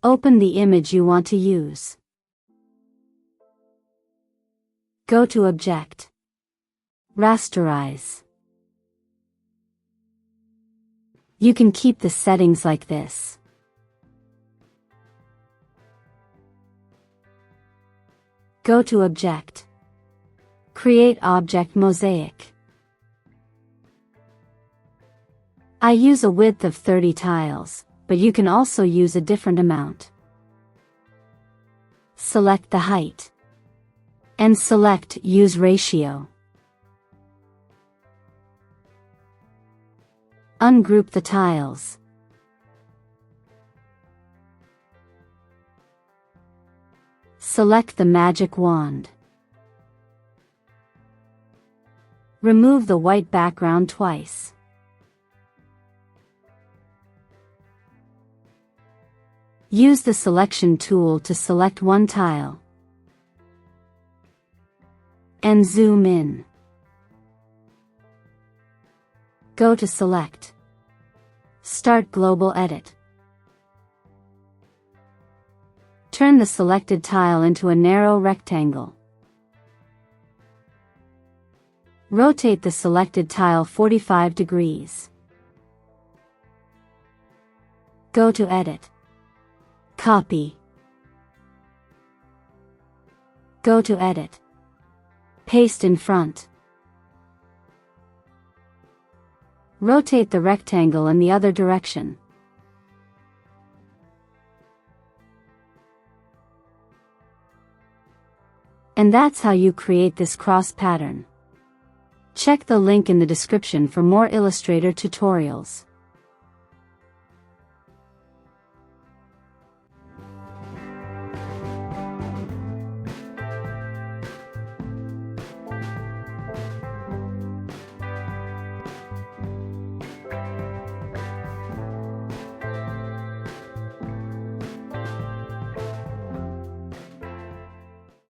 Open the image you want to use. Go to Object. Rasterize. You can keep the settings like this. Go to Object. Create Object Mosaic. I use a width of 30 tiles, but you can also use a different amount. Select the height. And select Use Ratio. Ungroup the tiles. Select the magic wand. Remove the white background twice. Use the selection tool to select one tile. And zoom in. Go to Select. Start Global Edit. Turn the selected tile into a narrow rectangle. Rotate the selected tile 45 degrees. Go to Edit. Copy. Go to Edit. Paste in front. Rotate the rectangle in the other direction. And that's how you create this cross pattern. Check the link in the description for more Illustrator tutorials.